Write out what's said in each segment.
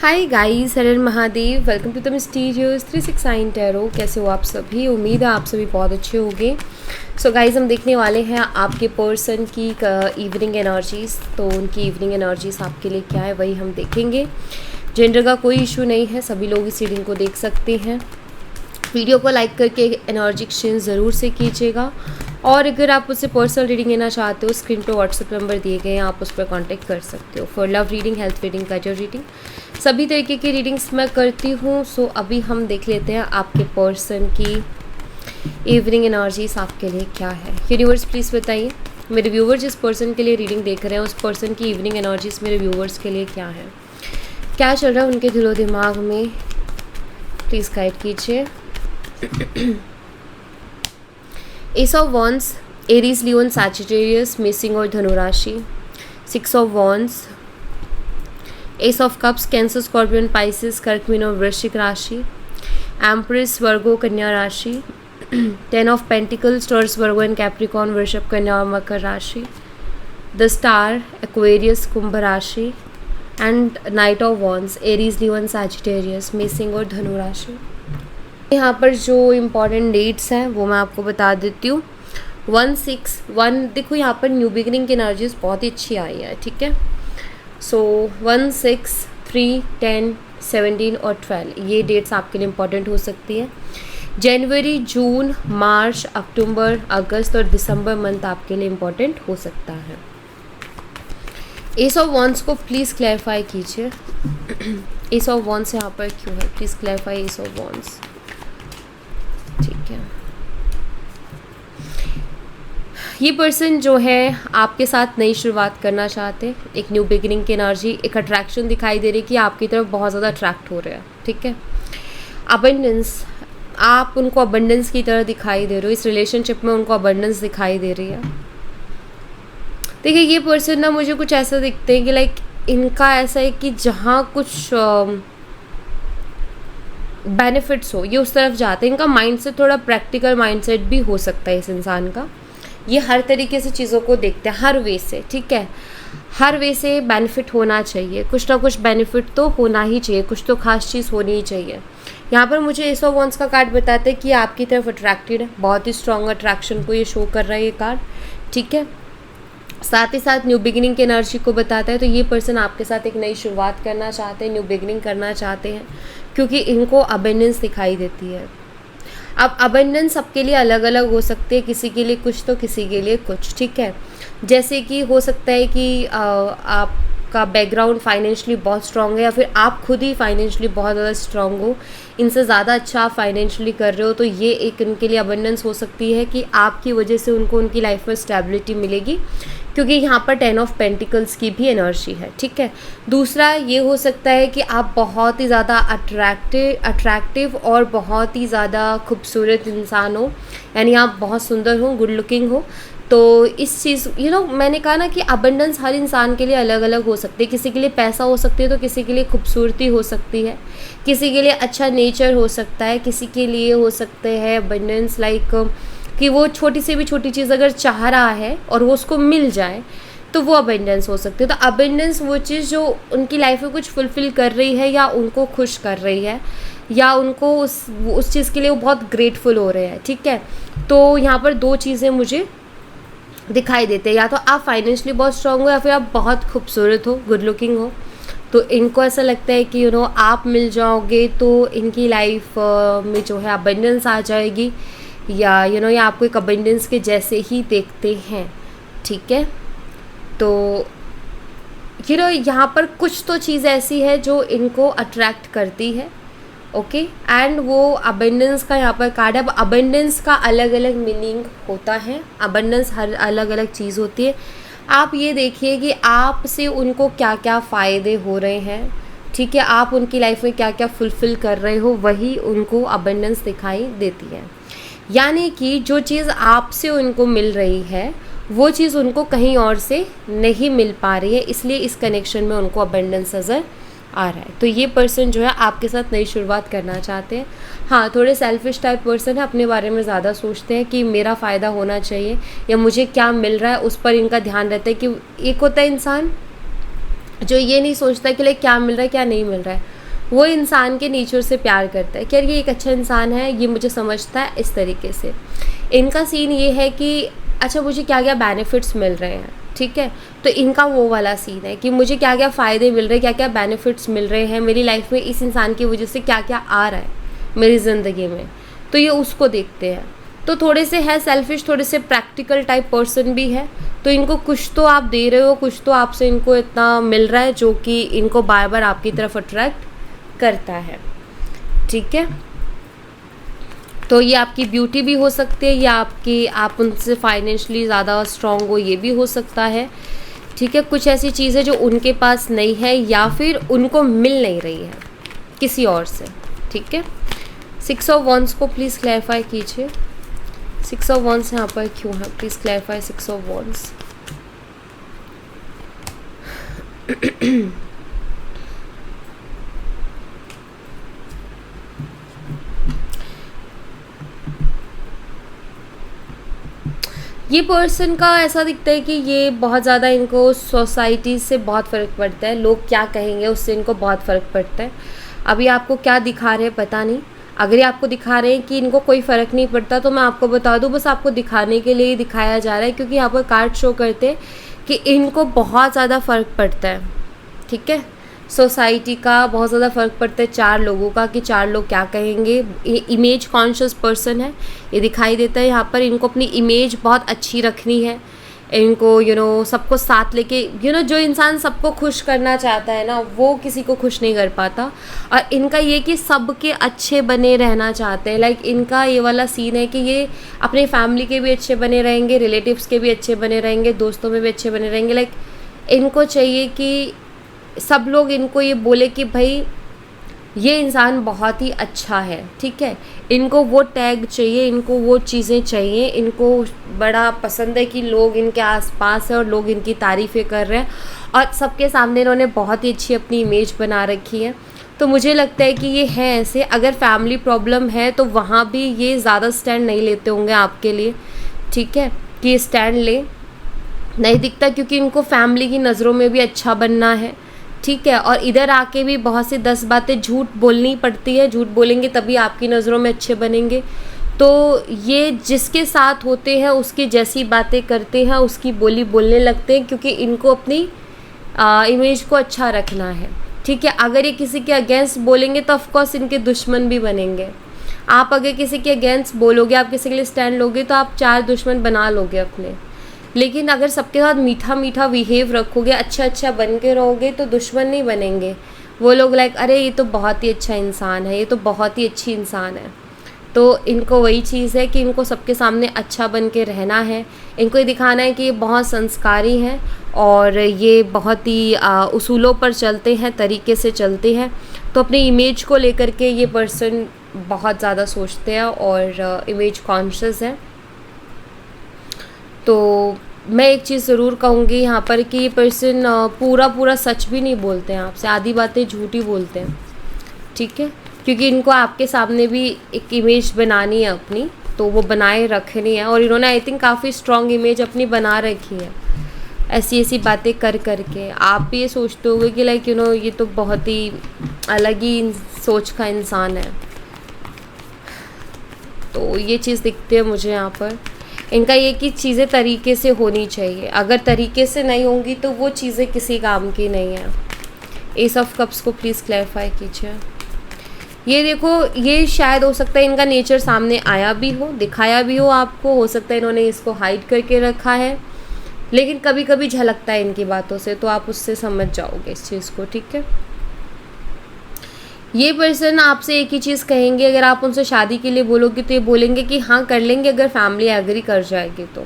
हाय guys, हर हर Mahadev. Welcome to the mysterious 369 tarot. कैसे हो आप सभी? उम्मीद है आप सभी बहुत अच्छे होंगे। सो गाइस, हम देखने वाले हैं आपके पर्सन की इवनिंग एनर्जीज़। तो उनकी इवनिंग एनर्जीज़ आपके लिए क्या है वही हम देखेंगे। जेंडर का कोई इशू नहीं है, सभी लोग इस रीडिंग को देख सकते हैं। वीडियो को लाइक करके एनर्जी एक्सचेंज ज़रूर से कीजिएगा। और अगर आप उससे पर्सनल रीडिंग लेना चाहते हो, स्क्रीन पर व्हाट्सएप नंबर दिए गए हैं, आप उस पर कांटेक्ट कर सकते हो for love reading, health reading, career reading, सभी तरीके की रीडिंग्स मैं करती हूँ। सो अभी हम देख लेते हैं आपके पर्सन की इवनिंग एनर्जीज आपके लिए क्या है। यूनिवर्स प्लीज़ बताइए, मेरे व्यूवर्स जिस पर्सन के लिए रीडिंग देख रहे हैं उस पर्सन की इवनिंग एनर्जीज मेरे व्यूवर्स के लिए क्या है, क्या चल रहा है उनके दिलो दिमाग में, प्लीज़ गाइड कीजिए। Ace of wands, Aries, Leo, Sagittarius, missing और धनुराशि। Six of wands, ace of cups, Cancer, scorpion, Pisces, कर्क, मीन और वृश्चिक राशि। एम्प्रेस, वर्गो, कन्या राशि। 10 of pentacles, Taurus, Virgo and Capricorn, वृषभ, कन्या और मकर राशि। द स्टार, एक्वेरियस, कुंभ राशि। And knight of wands, Aries, Leo, Sagittarius, missing और धनु राशि। यहाँ पर जो इम्पॉर्टेंट डेट्स हैं वो मैं आपको बता देती हूँ। 1-6-1, देखो यहाँ पर न्यू बिगिनिंग की एनर्जीज बहुत ही अच्छी आई है, ठीक है। सो 1, 6, 3, 10, 17 और 12 ये डेट्स आपके लिए इम्पॉर्टेंट हो सकती है। जनवरी, जून, मार्च, अक्टूबर, अगस्त और दिसंबर मंथ आपके लिए इम्पॉर्टेंट हो सकता है। एस ऑफ वॉन्स को प्लीज़ क्लैरिफाई कीजिए। एस ऑफ वॉन्स यहाँ पर क्यों है, please clarify S of once. ठीक है, ये पर्सन जो है आपके साथ नई शुरुआत करना चाहते हैं, एक न्यू बिगिनिंग की एनर्जी, एक अट्रैक्शन दिखाई दे रही है कि आपकी तरफ बहुत ज़्यादा अट्रैक्ट हो रहे हैं, ठीक है। अबंडेंस, आप उनको अबंडेंस की तरह दिखाई दे रहे हो, इस रिलेशनशिप में उनको अबंडेंस दिखाई दे रही है। देखिए ये पर्सन ना मुझे कुछ ऐसा दिखते हैं कि लाइक इनका ऐसा है कि जहाँ कुछ बेनिफिट्स हो ये उस तरफ जाते हैं। इनका माइंडसेट थोड़ा प्रैक्टिकल माइंडसेट भी हो सकता है इस इंसान का। ये हर तरीके से चीज़ों को देखते हैं, हर वे से, ठीक है। हर वे से बेनिफिट होना चाहिए, कुछ ना कुछ बेनिफिट तो होना ही चाहिए, कुछ तो खास चीज़ होनी ही चाहिए। यहाँ पर मुझे एस ऑफ वॉन्स का कार्ड बताते हैं कि आपकी तरफ अट्रैक्टेड है, बहुत ही स्ट्रॉन्ग अट्रैक्शन को ये शो कर रहा है ये कार्ड, ठीक है। साथ ही साथ न्यू बिगिनिंग की एनर्जी को बताता है। तो ये पर्सन आपके साथ एक नई शुरुआत करना चाहते हैं, न्यू बिगिनिंग करना चाहते हैं, क्योंकि इनको अबंडेंस दिखाई देती है। अब अबंडेंस सबके लिए अलग अलग हो सकती है, किसी के लिए कुछ तो किसी के लिए कुछ, ठीक है। जैसे कि हो सकता है कि आपका बैकग्राउंड फाइनेंशियली बहुत स्ट्रांग है, या फिर आप खुद ही फाइनेंशियली बहुत ज़्यादा स्ट्रांग हो, इनसे ज़्यादा अच्छा आप फाइनेंशियली कर रहे हो, तो ये एक इनके लिए अबंडेंस हो सकती है कि आपकी वजह से उनको उनकी लाइफ में स्टेबिलिटी मिलेगी, क्योंकि यहाँ पर 10 ऑफ पेंटिकल्स की भी एनर्जी है, ठीक है। दूसरा ये हो सकता है कि आप बहुत ही ज़्यादा अट्रैक्टिव और बहुत ही ज़्यादा खूबसूरत इंसान हो, यानी आप बहुत सुंदर हो, गुड लुकिंग हो। तो इस चीज़ मैंने कहा ना कि अबंडेंस हर इंसान के लिए अलग अलग हो सकती है। किसी के लिए पैसा हो सकती है, तो किसी के लिए खूबसूरती हो सकती है, किसी के लिए अच्छा नेचर हो सकता है, किसी के लिए हो सकते हैं अबंडेंस लाइक कि वो छोटी से भी छोटी चीज़ अगर चाह रहा है और वो उसको मिल जाए तो वो अबंडेंस हो सकती है। तो अबंडेंस वो चीज़ जो उनकी लाइफ में कुछ फुलफ़िल कर रही है या उनको खुश कर रही है, या उनको उस चीज़ के लिए वो बहुत ग्रेटफुल हो रहे हैं, ठीक है। तो यहाँ पर दो चीज़ें मुझे दिखाई देते हैं, या तो आप फाइनेंशियली बहुत स्ट्रांग हो या फिर आप बहुत खूबसूरत हो, गुड लुकिंग हो। तो इनको ऐसा लगता है कि आप मिल जाओगे तो इनकी लाइफ में जो है अबंडेंस आ जाएगी, या ये आपको एक अबंडेंस के जैसे ही देखते हैं, ठीक है। तो यहाँ पर कुछ तो चीज़ ऐसी है जो इनको अट्रैक्ट करती है, ओके। एंड वो अबंडेंस का यहाँ पर कार्ड है। अब अबंडेंस का अलग अलग मीनिंग होता है, अबंडेंस हर अलग अलग चीज़ होती है। आप ये देखिए कि आपसे उनको क्या क्या फ़ायदे हो रहे हैं, ठीक है, आप उनकी लाइफ में क्या क्या फुलफ़िल कर रहे हो, वही उनको अबंडेंस दिखाई देती है। यानी कि जो चीज़ आपसे उनको मिल रही है वो चीज़ उनको कहीं और से नहीं मिल पा रही है, इसलिए इस कनेक्शन में उनको अबंडेंस नज़र आ रहा है। तो ये पर्सन जो है आपके साथ नई शुरुआत करना चाहते हैं। हाँ, थोड़े सेल्फिश टाइप पर्सन है, अपने बारे में ज़्यादा सोचते हैं कि मेरा फ़ायदा होना चाहिए या मुझे क्या मिल रहा है उस पर इनका ध्यान रहता है। कि एक होता है इंसान जो ये नहीं सोचता कि लाइक क्या मिल रहा है क्या नहीं मिल रहा है, वो इंसान के नेचर से प्यार करता है कि यार ये एक अच्छा इंसान है, ये मुझे समझता है इस तरीके से। इनका सीन ये है कि अच्छा मुझे क्या क्या बेनिफिट्स मिल रहे हैं, ठीक है, तो इनका वो वाला सीन है कि मुझे क्या क्या फ़ायदे मिल रहे हैं, क्या क्या बेनिफिट्स मिल रहे हैं मेरी लाइफ में, इस इंसान की वजह से क्या क्या आ रहा है मेरी ज़िंदगी में, तो ये उसको देखते हैं। तो थोड़े से है सेल्फिश, थोड़े से प्रैक्टिकल टाइप पर्सन भी है। तो इनको कुछ तो आप दे रहे हो, कुछ तो आपसे इनको इतना मिल रहा है जो कि इनको बार बार आपकी तरफ अट्रैक्ट करता है, ठीक है। तो ये आपकी ब्यूटी भी हो सकती है, या आप उनसे फाइनेंशियली ज़्यादा स्ट्रांग हो, ये भी हो सकता है, ठीक है। कुछ ऐसी चीज़ें जो उनके पास नहीं है या फिर उनको मिल नहीं रही है किसी और से, ठीक है। 6 ऑफ वंस को प्लीज़ क्लैरिफाई कीजिए। 6 ऑफ वंस यहाँ पर क्यों है, प्लीज़ क्लैरिफाई 6 ऑफ वंस। ये पर्सन का ऐसा दिखता है कि ये बहुत ज़्यादा, इनको सोसाइटी से बहुत फ़र्क पड़ता है, लोग क्या कहेंगे उससे इनको बहुत फ़र्क पड़ता है। अभी आपको क्या दिखा रहे हैं पता नहीं, अगर ये आपको दिखा रहे हैं कि इनको कोई फ़र्क नहीं पड़ता तो मैं आपको बता दूं बस आपको दिखाने के लिए ही दिखाया जा रहा है, क्योंकि यहाँ पर कार्ड शो करते हैं कि इनको बहुत ज़्यादा फ़र्क पड़ता है, ठीक है। सोसाइटी का बहुत ज़्यादा फ़र्क पड़ता है 4 लोगों का, कि 4 लोग क्या कहेंगे। ये इमेज कॉन्शियस पर्सन है, ये दिखाई देता है यहाँ पर। इनको अपनी इमेज बहुत अच्छी रखनी है, इनको सबको साथ लेके जो इंसान सबको खुश करना चाहता है ना, वो किसी को खुश नहीं कर पाता। और इनका ये कि सबके अच्छे बने रहना चाहते हैं। लाइक इनका ये वाला सीन है कि ये अपने फैमिली के भी अच्छे बने रहेंगे, रिलेटिव्स के भी अच्छे बने रहेंगे, दोस्तों में भी अच्छे बने रहेंगे। लाइक इनको चाहिए कि सब लोग इनको ये बोले कि भाई ये इंसान बहुत ही अच्छा है, ठीक है। इनको वो टैग चाहिए, इनको वो चीज़ें चाहिए, इनको बड़ा पसंद है कि लोग इनके आसपास हैं और लोग इनकी तारीफ़ें कर रहे हैं, और सबके सामने इन्होंने बहुत ही अच्छी अपनी इमेज बना रखी है। तो मुझे लगता है कि ये है ऐसे। अगर फैमिली प्रॉब्लम है तो वहाँ भी ये ज़्यादा स्टैंड नहीं लेते होंगे आपके लिए, ठीक है, कि स्टैंड ले नहीं दिखता, क्योंकि इनको फैमिली की नज़रों में भी अच्छा बनना है, ठीक है। और इधर आके भी बहुत सी 10 बातें झूठ बोलनी पड़ती है, झूठ बोलेंगे तभी आपकी नज़रों में अच्छे बनेंगे। तो ये जिसके साथ होते हैं उसकी जैसी बातें करते हैं, उसकी बोली बोलने लगते हैं, क्योंकि इनको अपनी इमेज को अच्छा रखना है, ठीक है। अगर ये किसी के अगेंस्ट बोलेंगे तो ऑफकोर्स इनके दुश्मन भी बनेंगे। आप अगर किसी के अगेंस्ट बोलोगे, आप किसी के लिए स्टैंड लोगे, तो आप 4 दुश्मन बना लोगे अपने। लेकिन अगर सबके साथ मीठा मीठा बिहेव रखोगे, अच्छा अच्छा बन के रहोगे, तो दुश्मन नहीं बनेंगे वो लोग। लाइक अरे ये तो बहुत ही अच्छा इंसान है, ये तो बहुत ही अच्छी इंसान है। तो इनको वही चीज़ है कि इनको सबके सामने अच्छा बन के रहना है। इनको ये दिखाना है कि ये बहुत संस्कारी हैं और ये बहुत ही उसूलों पर चलते हैं, तरीके से चलते हैं। तो अपनी इमेज को लेकर के ये पर्सन बहुत ज़्यादा सोचते हैं और इमेज कॉन्शियस है। तो मैं एक चीज़ ज़रूर कहूँगी यहाँ पर कि ये पर्सन पूरा पूरा सच भी नहीं बोलते हैं आपसे, आधी बातें झूठी बोलते हैं, ठीक है। क्योंकि इनको आपके सामने भी एक इमेज बनानी है अपनी, तो वो बनाए रखनी है। और इन्होंने आई थिंक काफ़ी स्ट्रॉन्ग इमेज अपनी बना रखी है ऐसी ऐसी बातें कर करके। आप भी ये सोचते होगे कि लाइक ये तो बहुत ही अलग ही सोच का इंसान है। तो ये चीज़ दिखती है मुझे यहाँ पर। इनका ये कि चीज़ें तरीके से होनी चाहिए, अगर तरीके से नहीं होंगी तो वो चीज़ें किसी काम की नहीं है। एस ऑफ कप्स को प्लीज़ क्लैरिफाई कीजिए। ये देखो, ये शायद हो सकता है इनका नेचर सामने आया भी हो, दिखाया भी हो आपको, हो सकता है इन्होंने इसको हाइड करके रखा है, लेकिन कभी कभी झलकता है इनकी बातों से, तो आप उससे समझ जाओगे इस चीज़ को, ठीक है। ये पर्सन आपसे एक ही चीज़ कहेंगे, अगर आप उनसे शादी के लिए बोलोगे तो ये बोलेंगे कि हाँ कर लेंगे अगर फैमिली एग्री कर जाएगी तो।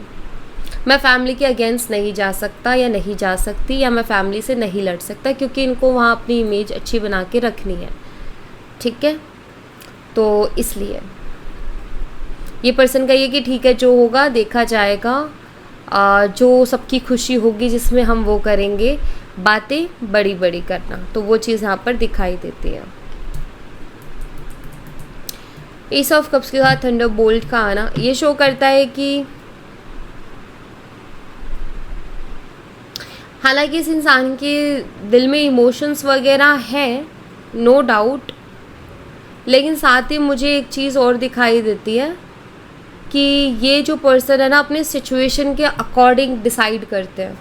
मैं फैमिली के अगेंस्ट नहीं जा सकता या नहीं जा सकती, या मैं फैमिली से नहीं लड़ सकता, क्योंकि इनको वहाँ अपनी इमेज अच्छी बना के रखनी है, ठीक है। तो इसलिए ये पर्सन का ये कि ठीक है जो होगा देखा जाएगा, जो सबकी खुशी होगी जिसमें हम वो करेंगे, बातें बड़ी बड़ी करना, तो वो चीज़ यहाँ पर दिखाई देती है। एस ऑफ कप्स के साथ थंडरबोल्ट का आना ये शो करता है कि हालांकि इस इंसान के दिल में इमोशंस वगैरह हैं, नो डाउट, लेकिन साथ ही मुझे एक चीज़ और दिखाई देती है कि ये जो पर्सन है ना अपने सिचुएशन के अकॉर्डिंग डिसाइड करते हैं।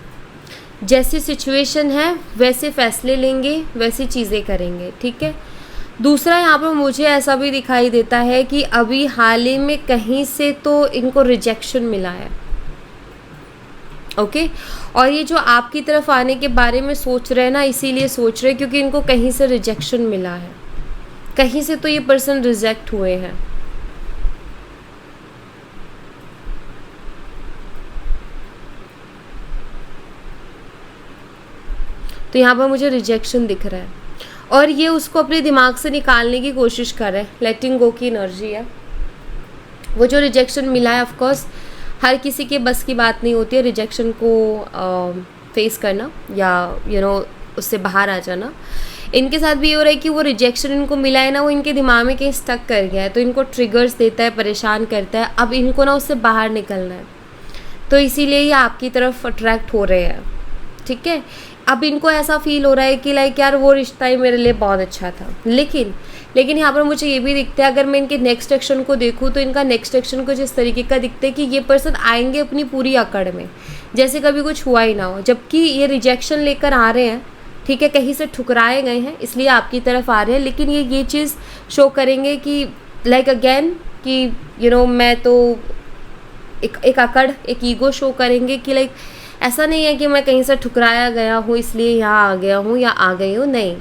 जैसी सिचुएशन है वैसे फैसले लेंगे, वैसी चीज़ें करेंगे, ठीक है। दूसरा यहाँ पर मुझे ऐसा भी दिखाई देता है कि अभी हाल ही में कहीं से तो इनको रिजेक्शन मिला है, ओके। और ये जो आपकी तरफ आने के बारे में सोच रहे हैं ना, इसीलिए सोच रहे हैं क्योंकि इनको कहीं से रिजेक्शन मिला है, कहीं से तो ये पर्सन रिजेक्ट हुए हैं। तो यहाँ पर मुझे रिजेक्शन दिख रहा है और ये उसको अपने दिमाग से निकालने की कोशिश कर रहे हैं। लेटिंग गो की एनर्जी है। वो जो रिजेक्शन मिला है, ऑफ कोर्स हर किसी के बस की बात नहीं होती है रिजेक्शन को फेस करना या उससे बाहर आ जाना। इनके साथ भी ये हो रहा है कि वो रिजेक्शन इनको मिला है ना, वो इनके दिमाग में कहीं स्टक कर गया है, तो इनको ट्रिगर्स देता है, परेशान करता है। अब इनको ना उससे बाहर निकलना है, तो इसीलिए ये आपकी तरफ अट्रैक्ट हो रहे हैं, ठीक है। अब इनको ऐसा फील हो रहा है कि लाइक यार वो रिश्ता ही मेरे लिए बहुत अच्छा था, लेकिन यहाँ पर मुझे ये भी दिखता है, अगर मैं इनके नेक्स्ट एक्शन को देखूँ तो इनका नेक्स्ट एक्शन कुछ इस तरीके का दिखता है कि ये पर्सन आएंगे अपनी पूरी अकड़ में, जैसे कभी कुछ हुआ ही ना हो। जबकि ये रिजेक्शन लेकर आ रहे हैं, ठीक है, कहीं से ठुकराए गए हैं इसलिए आपकी तरफ आ रहे हैं, लेकिन ये चीज़ शो करेंगे कि लाइक अगेन कि मैं तो एक अकड़, एक ईगो शो करेंगे कि लाइक ऐसा नहीं है कि मैं कहीं से ठुकराया गया हूँ इसलिए यहाँ आ गया हूँ या आ गई हूँ, नहीं।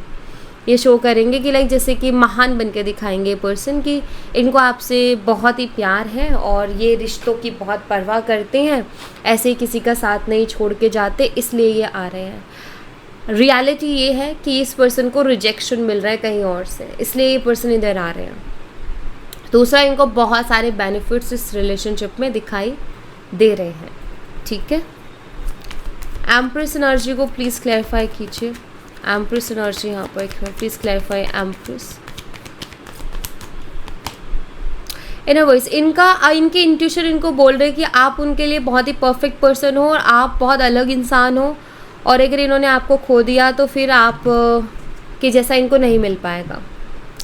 ये शो करेंगे कि लाइक जैसे कि महान बन के दिखाएंगे पर्सन कि इनको आपसे बहुत ही प्यार है और ये रिश्तों की बहुत परवाह करते हैं, ऐसे ही किसी का साथ नहीं छोड़ के जाते, इसलिए ये आ रहे हैं। रियलिटी ये है कि इस पर्सन को रिजेक्शन मिल रहा है कहीं और से, इसलिए ये पर्सन इधर आ रहे हैं। दूसरा, इनको बहुत सारे बेनिफिट्स इस रिलेशनशिप में दिखाई दे रहे हैं, ठीक है। एम्प्रेस एनर्जी को प्लीज़ क्लैरिफाई कीजिए। एम्प्रेस एनर्जी यहाँ पर प्लीज़ क्लैरिफाई एम्प्रेस। इनवर्स इनके इंट्यूशन इनको बोल रहे हैं कि आप उनके लिए बहुत ही परफेक्ट पर्सन हो और आप बहुत अलग इंसान हो, और अगर इन्होंने आपको खो दिया तो फिर आप के जैसा इनको नहीं मिल पाएगा।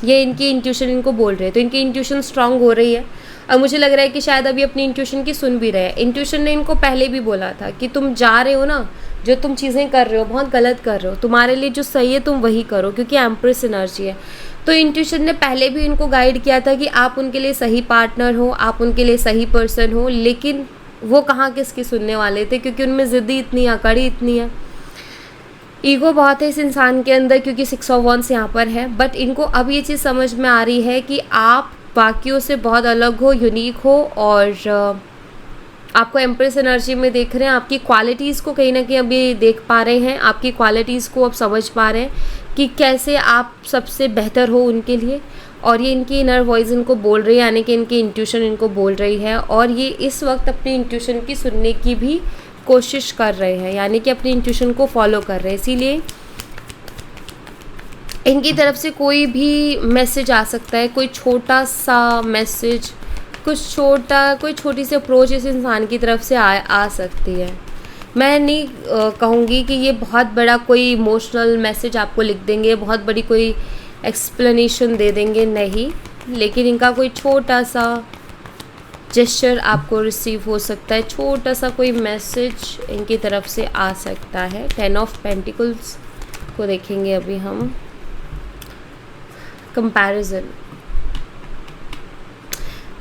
ये इनकी इंट्यूशन इनको बोल रहे हैं, तो इनकी इंट्यूशन स्ट्रांग हो रही है और मुझे लग रहा है कि शायद अभी अपनी इंट्यूशन की सुन भी रहे हैं। इंट्यूशन ने इनको पहले भी बोला था कि तुम जा रहे हो ना, जो तुम चीज़ें कर रहे हो बहुत गलत कर रहे हो, तुम्हारे लिए जो सही है तुम वही करो, क्योंकि एम्प्रेस एनर्जी है। तो इंट्यूशन ने पहले भी इनको गाइड किया था कि आप उनके लिए सही पार्टनर हो, आप उनके लिए सही पर्सन हो, लेकिन वो कहाँ किसकी सुनने वाले थे, क्योंकि उनमें ज़िद्दी इतनी, अकड़ी इतनी है, ईगो बहुत है इस इंसान के अंदर, क्योंकि 6 ऑफ वंस यहाँ पर है। बट इनको अब ये चीज़ समझ में आ रही है कि आप बाकियों से बहुत अलग हो, यूनिक हो, और आपको एम्प्रेस एनर्जी में देख रहे हैं। आपकी क्वालिटीज़ को कहीं ना कहीं अभी देख पा रहे हैं, आपकी क्वालिटीज़ को अब समझ पा रहे हैं कि कैसे आप सबसे बेहतर हो उनके लिए, और ये इनकी इनर वॉइस इनको बोल रही है, यानी कि इनकी इंट्यूशन इनको बोल रही है, और ये इस वक्त अपनी इंट्यूशन की सुनने की भी कोशिश कर रहे हैं, यानी कि अपनी इंट्यूशन को फॉलो कर रहे हैं। इसीलिए इनकी तरफ से कोई भी मैसेज आ सकता है, कोई छोटा सा मैसेज, कोई छोटी सी अप्रोच इस इंसान की तरफ से आ सकती है। मैं नहीं कहूँगी कि ये बहुत बड़ा कोई इमोशनल मैसेज आपको लिख देंगे, बहुत बड़ी कोई एक्सप्लेनेशन दे देंगे, नहीं, लेकिन इनका कोई छोटा सा जेस्चर आपको रिसीव हो सकता है, छोटा सा कोई मैसेज इनकी तरफ से आ सकता है। 10 ऑफ पेंटिकल्स को देखेंगे अभी हम, कंपैरिजन।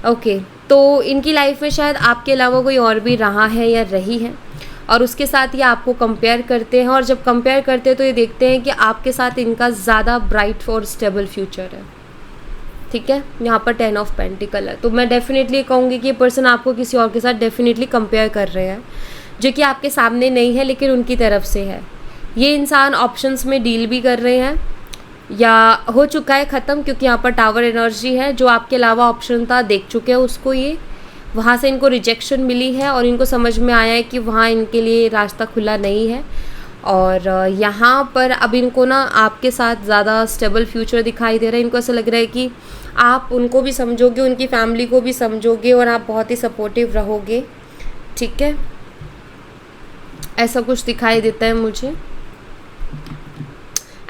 ओके, तो इनकी लाइफ में शायद आपके अलावा कोई और भी रहा है या रही है, और उसके साथ ये आपको कंपेयर करते हैं, और जब कंपेयर करते हैं तो ये देखते हैं कि आपके साथ इनका ज़्यादा ब्राइट और स्टेबल फ्यूचर है, ठीक है। यहाँ पर 10 ऑफ पेंटिकल है, तो मैं डेफिनेटली कहूँगी कि ये पर्सन आपको किसी और के साथ डेफिनेटली कंपेयर कर रहे हैं, जो कि आपके सामने नहीं है लेकिन उनकी तरफ से है। ये इंसान ऑप्शंस में डील भी कर रहे हैं या हो चुका है ख़त्म, क्योंकि यहाँ पर टावर एनर्जी है। जो आपके अलावा ऑप्शन था देख चुके हैं उसको, ये वहाँ से इनको रिजेक्शन मिली है और इनको समझ में आया है कि वहाँ इनके लिए रास्ता खुला नहीं है, और यहाँ पर अब इनको ना आपके साथ ज़्यादा स्टेबल फ्यूचर दिखाई दे रहा है। इनको ऐसा लग रहा है कि आप उनको भी समझोगे, उनकी फैमिली को भी समझोगे, और आप बहुत ही सपोर्टिव रहोगे, ठीक है, ऐसा कुछ दिखाई देता है मुझे।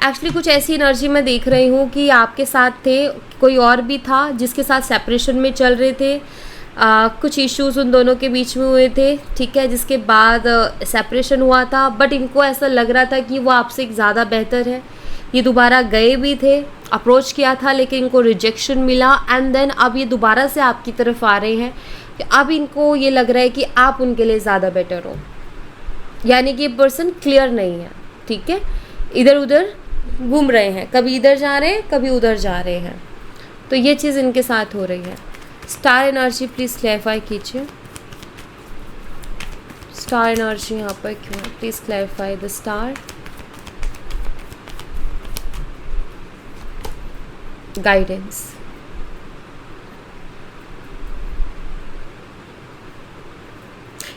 एक्चुअली कुछ ऐसी एनर्जी मैं देख रही हूँ कि आपके साथ थे, कोई और भी था जिसके साथ सेपरेशन में चल रहे थे। कुछ इश्यूज उन दोनों के बीच में हुए थे, ठीक है, जिसके बाद सेपरेशन हुआ था। बट इनको ऐसा लग रहा था कि वो आपसे ज़्यादा बेहतर है। ये दोबारा गए भी थे, अप्रोच किया था, लेकिन इनको रिजेक्शन मिला। एंड देन अब ये दोबारा से आपकी तरफ आ रहे हैं कि अब इनको ये लग रहा है कि आप उनके लिए ज़्यादा बेटर हो। यानी कि ये पर्सन क्लियर नहीं है, ठीक है, इधर उधर घूम रहे हैं, कभी इधर जा रहे हैं, कभी उधर जा रहे हैं। तो ये चीज़ इनके साथ हो रही है। स्टार एनर्जी प्लीज़ क्लैरिफाई कीजिए। स्टार एनर्जी यहाँ पर क्यों है? Please clarify the star guidance.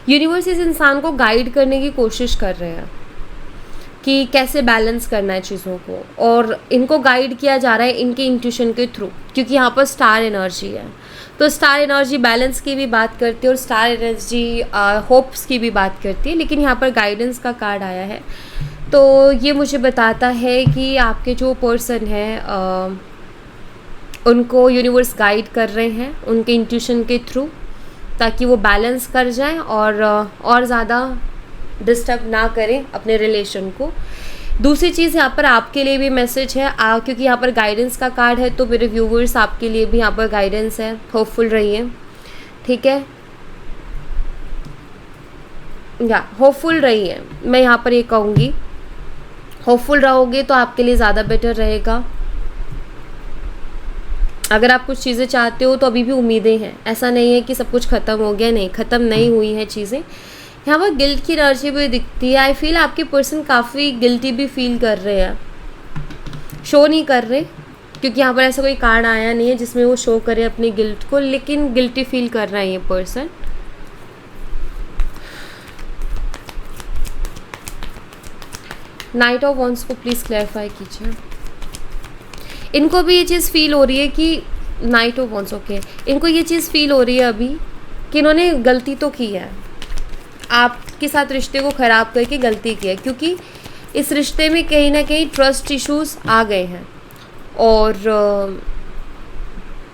Universe इस इंसान को गाइड करने की कोशिश कर रहे हैं कि कैसे बैलेंस करना है चीज़ों को, और इनको गाइड किया जा रहा है इनके इंट्यूशन के थ्रू, क्योंकि यहाँ पर स्टार एनर्जी है। तो स्टार एनर्जी बैलेंस की भी बात करती है और स्टार एनर्जी होप्स की भी बात करती है, लेकिन यहाँ पर गाइडेंस का कार्ड आया है। तो ये मुझे बताता है कि आपके जो पर्सन है उनको यूनिवर्स गाइड कर रहे हैं उनके इंट्यूशन के थ्रू, ताकि वो बैलेंस कर जाएं और ज़्यादा डिस्टर्ब ना करें अपने रिलेशन को। दूसरी चीज़ यहाँ पर आपके लिए भी मैसेज है, क्योंकि यहाँ पर गाइडेंस का कार्ड है, तो मेरे व्यूवर्स आपके लिए भी यहाँ पर गाइडेंस है। होपफुल रहिए, ठीक है, या होपफुल रहिए, मैं यहाँ पर ये कहूँगी। होपफुल रहोगे तो आपके लिए ज़्यादा बेटर रहेगा। अगर आप कुछ चीज़ें चाहते हो तो अभी भी उम्मीदें हैं, ऐसा नहीं है कि सब कुछ ख़त्म हो गया, नहीं, ख़त्म नहीं हुई हैं चीज़ें। यहाँ पर गिल्ट की एनर्जी भी दिखती है। आई फील आपके पर्सन काफ़ी गिल्टी भी फील कर रहे हैं, शो नहीं कर रहे, क्योंकि यहाँ पर ऐसा कोई कार्ड आया नहीं है जिसमें वो शो करे अपनी गिल्ट को, लेकिन गिल्टी फील कर रहा है ये पर्सन। नाइट ऑफ वॉन्ड्स को प्लीज़ क्लैरिफाई कीजिए। इनको भी ये चीज़ फील हो रही है कि नाइट ऑफ वॉन्ड्स, ओके, इनको ये चीज़ फील हो रही है अभी कि इन्होंने गलती तो की है, आपके साथ रिश्ते को ख़राब करके गलती की है, क्योंकि इस रिश्ते में कहीं ना कहीं ट्रस्ट इश्यूज़ आ गए हैं, और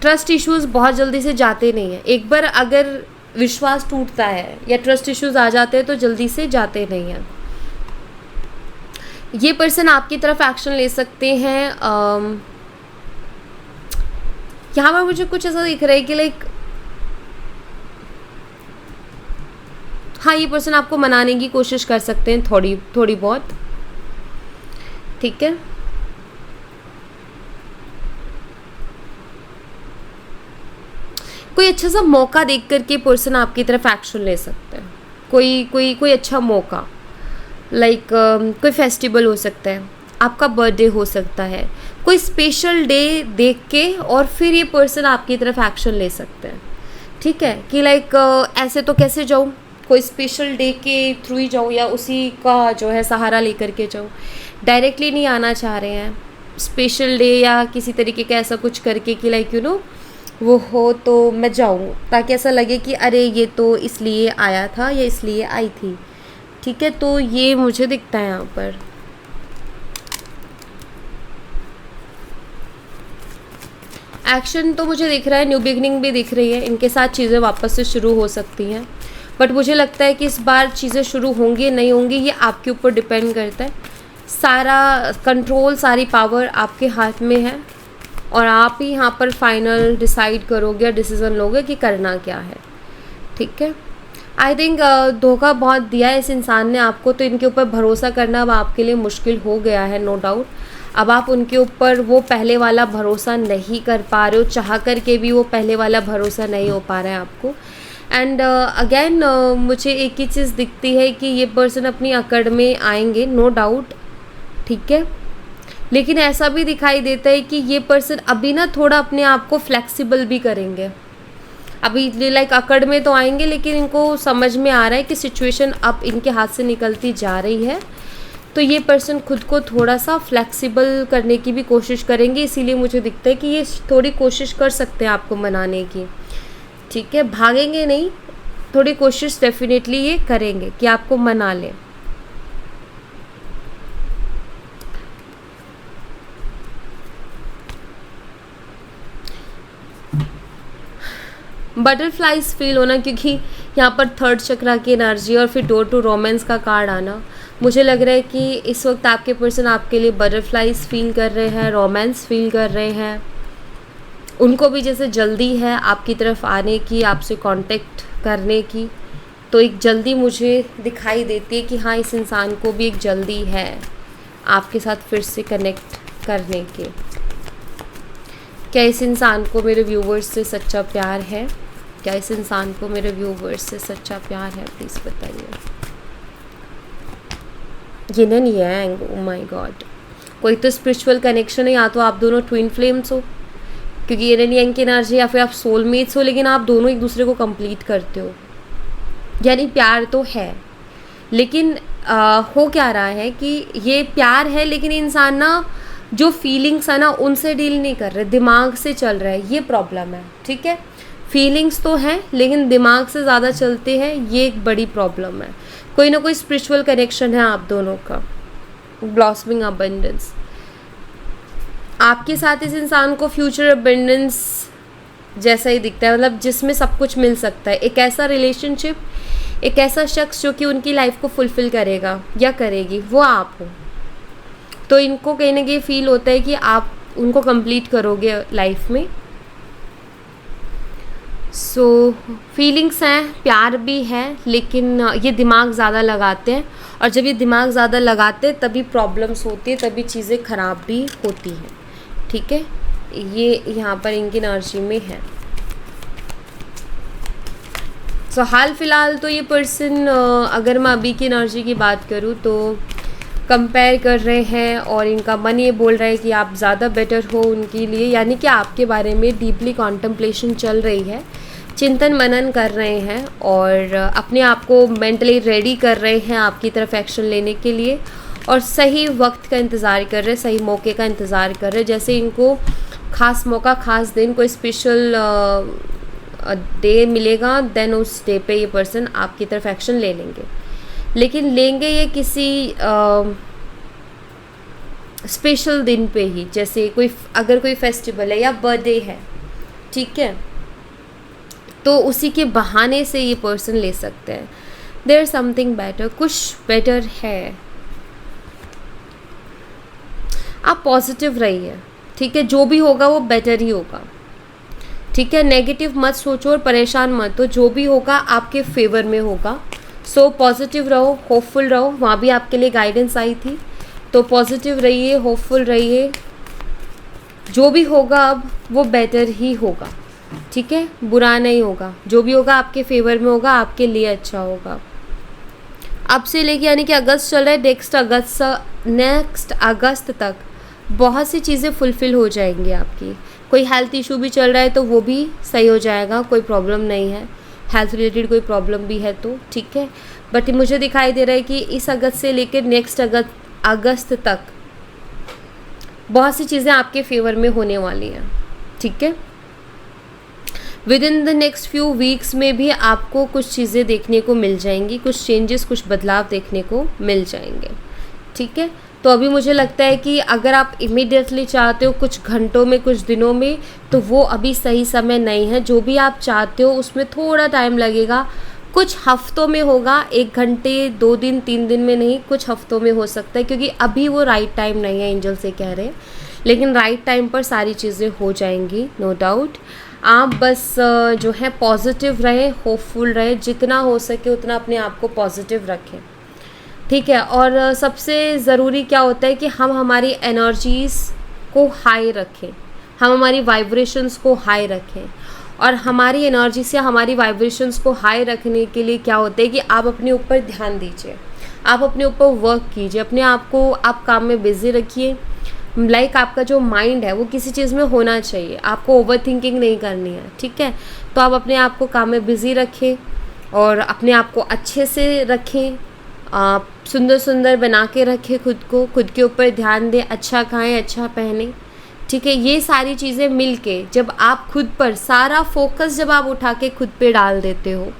ट्रस्ट इश्यूज़ बहुत जल्दी से जाते नहीं हैं। एक बार अगर विश्वास टूटता है या ट्रस्ट इश्यूज़ आ जाते हैं तो जल्दी से जाते नहीं हैं। ये पर्सन आपकी तरफ एक्शन ले सकते हैं। यहाँ पर मुझे कुछ ऐसा दिख रहा है कि लाइक हाँ, ये पर्सन आपको मनाने की कोशिश कर सकते हैं थोड़ी बहुत, ठीक है। कोई अच्छा सा मौका देख करके पर्सन आपकी तरफ एक्शन ले सकते हैं। कोई अच्छा मौका, लाइक कोई फेस्टिवल हो सकता है, आपका बर्थडे हो सकता है, कोई स्पेशल डे देख के और फिर ये पर्सन आपकी तरफ एक्शन ले सकते हैं, ठीक है, कि लाइक ऐसे तो कैसे जाऊँ, कोई स्पेशल डे के थ्रू ही जाऊँ या उसी का जो है सहारा लेकर के जाऊँ। डायरेक्टली नहीं आना चाह रहे हैं, स्पेशल डे या किसी तरीके का ऐसा कुछ करके कि लाइक यू नो वो हो तो मैं जाऊँ, ताकि ऐसा लगे कि अरे ये तो इसलिए आया था या इसलिए आई थी, ठीक है। तो ये मुझे दिखता है यहाँ पर। एक्शन तो मुझे दिख रहा है, न्यू बिगनिंग भी दिख रही है, इनके साथ चीज़ें वापस से शुरू हो सकती हैं, बट मुझे लगता है कि इस बार चीज़ें शुरू होंगी नहीं होंगी ये आपके ऊपर डिपेंड करता है। सारा कंट्रोल, सारी पावर आपके हाथ में है, और आप ही यहाँ पर फाइनल डिसाइड करोगे या डिसीज़न लोगे कि करना क्या है, ठीक है। आई थिंक धोखा बहुत दिया है इस इंसान ने आपको, तो इनके ऊपर भरोसा करना अब आपके लिए मुश्किल हो गया है, नो डाउट। अब आप उनके ऊपर वो पहले वाला भरोसा नहीं कर पा रहे हो, चाह कर के भी वो पहले वाला भरोसा नहीं हो पा रहा है आपको। एंड अगेन मुझे एक ही चीज़ दिखती है कि ये पर्सन अपनी अकड़ में आएंगे, नो डाउट, ठीक है, लेकिन ऐसा भी दिखाई देता है कि ये पर्सन अभी ना थोड़ा अपने आप को फ्लेक्सिबल भी करेंगे। अभी लाइक अकड़ में तो आएंगे, लेकिन इनको समझ में आ रहा है कि सिचुएशन अब इनके हाथ से निकलती जा रही है, तो ये पर्सन खुद को थोड़ा सा फ्लेक्सिबल करने की भी कोशिश करेंगे। इसीलिए मुझे दिखता है कि ये थोड़ी कोशिश कर सकते हैं आपको मनाने की, ठीक है, भागेंगे नहीं, थोड़ी कोशिश डेफिनेटली ये करेंगे कि आपको मना लें। बटरफ्लाइज फील होना, क्योंकि यहाँ पर थर्ड चक्रा की एनर्जी और फिर डोर टू रोमांस का कार्ड आना, मुझे लग रहा है कि इस वक्त आपके पर्सन आपके लिए बटरफ्लाइज फील कर रहे हैं, रोमांस फील कर रहे हैं। उनको भी जैसे जल्दी है आपकी तरफ आने की, आपसे कांटेक्ट करने की, तो एक जल्दी मुझे दिखाई देती है कि हाँ, इस इंसान को भी एक जल्दी है आपके साथ फिर से कनेक्ट करने के। क्या इस इंसान को मेरे व्यूवर्स से सच्चा प्यार है? क्या इस इंसान को मेरे व्यूवर्स से सच्चा प्यार है? प्लीज़ बताइए। Yin and yang, oh my God, कोई तो स्पिरिचुअल कनेक्शन है, या तो आप दोनों ट्विन फ्लेम्स हो, क्योंकि यिन एंड यांग की एनर्जी, या फिर आप सोलमेट्स हो, लेकिन आप दोनों एक दूसरे को कंप्लीट करते हो। यानी प्यार तो है, लेकिन हो क्या रहा है कि ये प्यार है, लेकिन इंसान ना जो फीलिंग्स है ना उनसे डील नहीं कर रहे, दिमाग से चल रहा है, ये प्रॉब्लम है। ठीक है, फीलिंग्स तो हैं लेकिन दिमाग से ज़्यादा चलते हैं, ये एक बड़ी प्रॉब्लम है। कोई ना कोई स्पिरिचुअल कनेक्शन है आप दोनों का। ब्लॉसमिंग अबंडेंस, आपके साथ इस इंसान को फ्यूचर अबंडेंस जैसा ही दिखता है, मतलब जिसमें सब कुछ मिल सकता है। एक ऐसा रिलेशनशिप, एक ऐसा शख्स जो कि उनकी लाइफ को फुलफ़िल करेगा या करेगी, वो आप हो। तो इनको कहीं ना कहीं फील होता है कि आप उनको कंप्लीट करोगे लाइफ में। सो फीलिंग्स हैं, प्यार भी है, लेकिन ये दिमाग ज़्यादा लगाते हैं, और जब ये दिमाग ज़्यादा लगाते हैं तभी प्रॉब्लम्स होती है, तभी चीज़ें ख़राब भी होती हैं। ठीक है, ये यहाँ पर इनकी एनर्जी में है। सो हाल फिलहाल तो ये पर्सन, अगर मैं अभी की एनर्जी की बात करूँ तो कंपेयर कर रहे हैं, और इनका मन ये बोल रहा है कि आप ज़्यादा बेटर हो उनके लिए, यानी कि आपके बारे में डीपली कॉन्टम्पलेशन चल रही है, चिंतन मनन कर रहे हैं, और अपने आप को मेंटली रेडी कर रहे हैं आपकी तरफ एक्शन लेने के लिए, और सही वक्त का इंतज़ार कर रहे हैं, सही मौके का इंतज़ार कर रहे हैं। जैसे इनको ख़ास मौका, ख़ास दिन, कोई स्पेशल डे मिलेगा, देन उस डे पे ये पर्सन आपकी तरफ एक्शन ले लेंगे। लेकिन लेंगे ये किसी स्पेशल दिन पे ही, जैसे कोई अगर कोई फेस्टिवल है या बर्थडे है, ठीक है, तो उसी के बहाने से ये पर्सन ले सकते हैं। देयर समथिंग बेटर, कुछ बेटर है। आप पॉजिटिव रहिए, ठीक है, जो भी होगा वो बेटर ही होगा। ठीक है, नेगेटिव मत सोचो और परेशान मत हो, जो भी होगा आपके फेवर में होगा। सो पॉजिटिव रहो, होपफुल रहो। वहाँ भी आपके लिए गाइडेंस आई थी, तो पॉजिटिव रहिए, होपफुल रहिए, जो भी होगा अब वो बेटर ही होगा। ठीक है, बुरा नहीं होगा, जो भी होगा आपके फेवर में होगा, आपके लिए अच्छा होगा। अब से लेके यानी कि अगस्त चल रहा है, नेक्स्ट अगस्त तक बहुत सी चीज़ें फुलफ़िल हो जाएंगी आपकी। कोई हेल्थ इशू भी चल रहा है तो वो भी सही हो जाएगा, कोई प्रॉब्लम नहीं है। हेल्थ रिलेटेड कोई प्रॉब्लम भी है तो ठीक है, बट मुझे दिखाई दे रहा है कि इस अगस्त से लेकर नेक्स्ट अगस्त तक बहुत सी चीज़ें आपके फेवर में होने वाली हैं। ठीक है, with in the next few weeks में भी आपको कुछ चीज़ें देखने को मिल जाएंगी, कुछ चेंजेस, कुछ बदलाव देखने को मिल जाएंगे। ठीक है, तो अभी मुझे लगता है कि अगर आप इमीडिएटली चाहते हो कुछ घंटों में, कुछ दिनों में, तो वो अभी सही समय नहीं है। जो भी आप चाहते हो उसमें थोड़ा टाइम लगेगा, कुछ हफ्तों में होगा, 1 घंटे 2 दिन 3 दिन में नहीं, कुछ हफ्तों में हो सकता है, क्योंकि अभी वो राइट टाइम नहीं है, एंजल से कह रहे हैं। लेकिन राइट टाइम पर सारी चीज़ें हो जाएंगी, नो डाउट। आप बस जो है पॉजिटिव रहे, होपफुल रहे, जितना हो सके उतना अपने आप को पॉजिटिव रखें। ठीक है, और सबसे ज़रूरी क्या होता है कि हम हमारी एनर्जीज़ को हाई रखें, हम हमारी वाइब्रेशंस को हाई रखें। और हमारी एनर्जी से हमारी वाइब्रेशंस को हाई रखने के लिए क्या होता है कि आप अपने ऊपर ध्यान दीजिए, आप अपने ऊपर वर्क कीजिए, अपने आप को आप काम में बिज़ी रखिए। लाइक आपका जो माइंड है वो किसी चीज़ में होना चाहिए, आपको ओवर थिंकिंग नहीं करनी है। ठीक है, तो आप अपने आप को काम में बिज़ी रखें और अपने आप को अच्छे से रखें, आप सुंदर सुंदर बना के रखें खुद को, खुद के ऊपर ध्यान दें, अच्छा खाएं, अच्छा पहने। ठीक है, ये सारी चीज़ें मिल के जब आप खुद पर सारा फोकस जब आप उठा के खुद पे डाल देते हो,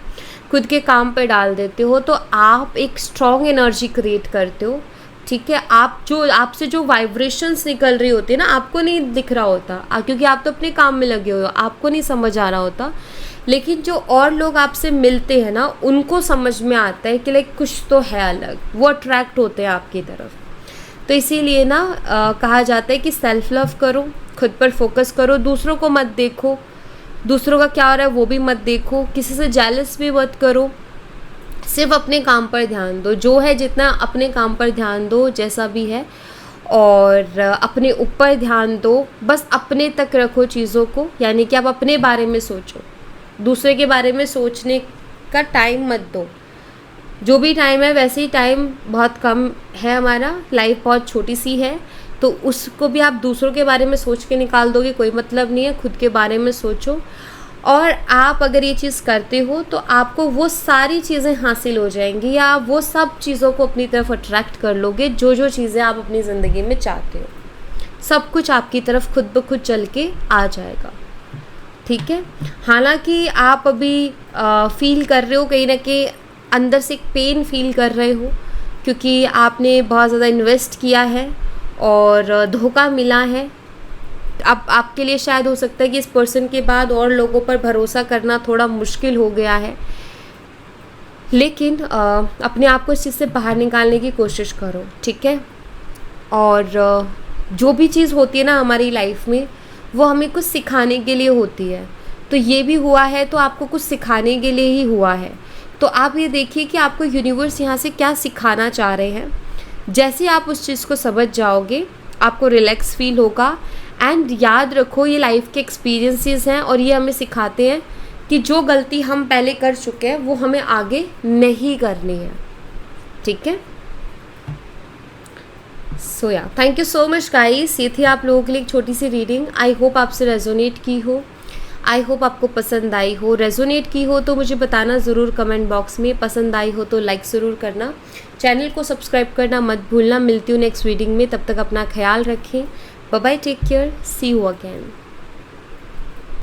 खुद के काम पे डाल देते हो, तो आप एक स्ट्रॉन्ग एनर्जी क्रिएट करते हो, ठीक है। आप जो आपसे जो वाइब्रेशंस निकल रही होती है ना, आपको नहीं दिख रहा होता, क्योंकि आप तो अपने काम में लगे हुए हो, आपको नहीं समझ आ रहा होता, लेकिन जो और लोग आपसे मिलते हैं ना, उनको समझ में आता है कि लाइक कुछ तो है अलग, वो अट्रैक्ट होते हैं आपकी तरफ। तो इसीलिए ना कहा जाता है कि सेल्फ लव करो, खुद पर फोकस करो, दूसरों को मत देखो, दूसरों का क्या हो रहा है वो भी मत देखो, किसी से जेलस भी मत करो, सिर्फ अपने काम पर ध्यान दो, जो है जितना अपने काम पर ध्यान दो जैसा भी है, और अपने ऊपर ध्यान दो, बस अपने तक रखो चीज़ों को, यानी कि आप अपने बारे में सोचो, दूसरे के बारे में सोचने का टाइम मत दो। जो भी टाइम है वैसे ही टाइम बहुत कम है, हमारा लाइफ बहुत छोटी सी है, तो उसको भी आप दूसरों के बारे में सोच के निकाल दोगे, कोई मतलब नहीं है, खुद के बारे में सोचो। और आप अगर ये चीज़ करते हो तो आपको वो सारी चीज़ें हासिल हो जाएंगी, या आप वो सब चीज़ों को अपनी तरफ अट्रैक्ट कर लोगे, जो जो चीज़ें आप अपनी ज़िंदगी में चाहते हो, सब कुछ आपकी तरफ खुद ब खुद चल के आ जाएगा। ठीक है। हालांकि आप अभी फील कर रहे हो कहीं ना कहीं अंदर से एक पेन फील कर रहे हो, क्योंकि आपने बहुत ज़्यादा इन्वेस्ट किया है और धोखा मिला है। अब आपके लिए शायद हो सकता है कि इस पर्सन के बाद और लोगों पर भरोसा करना थोड़ा मुश्किल हो गया है, लेकिन अपने आप को इस चीज़ से बाहर निकालने की कोशिश करो। ठीक है। और जो भी चीज़ होती है ना हमारी लाइफ में, वो हमें कुछ सिखाने के लिए होती है, तो ये भी हुआ है तो आपको कुछ सिखाने के लिए ही हुआ है। तो आप ये देखिए कि आपको यूनिवर्स यहाँ से क्या सिखाना चाह रहे हैं। जैसे आप उस चीज़ को समझ जाओगे, आपको रिलैक्स फील होगा। एंड याद रखो, ये लाइफ के एक्सपीरियंसेस हैं और ये हमें सिखाते हैं कि जो गलती हम पहले कर चुके हैं वो हमें आगे नहीं करनी है। ठीक है। सो या thank you so much guys, ये थी आप लोगों के लिए एक छोटी सी रीडिंग। आई होप आपसे रेजोनेट की हो, आई होप आपको पसंद आई हो। रेजोनेट की हो तो मुझे बताना ज़रूर कमेंट बॉक्स में, पसंद आई हो तो लाइक ज़रूर करना, चैनल को सब्सक्राइब करना मत भूलना। मिलती हूँ नेक्स्ट रीडिंग में, तब तक अपना ख्याल रखें। Bye bye, take care, see you again.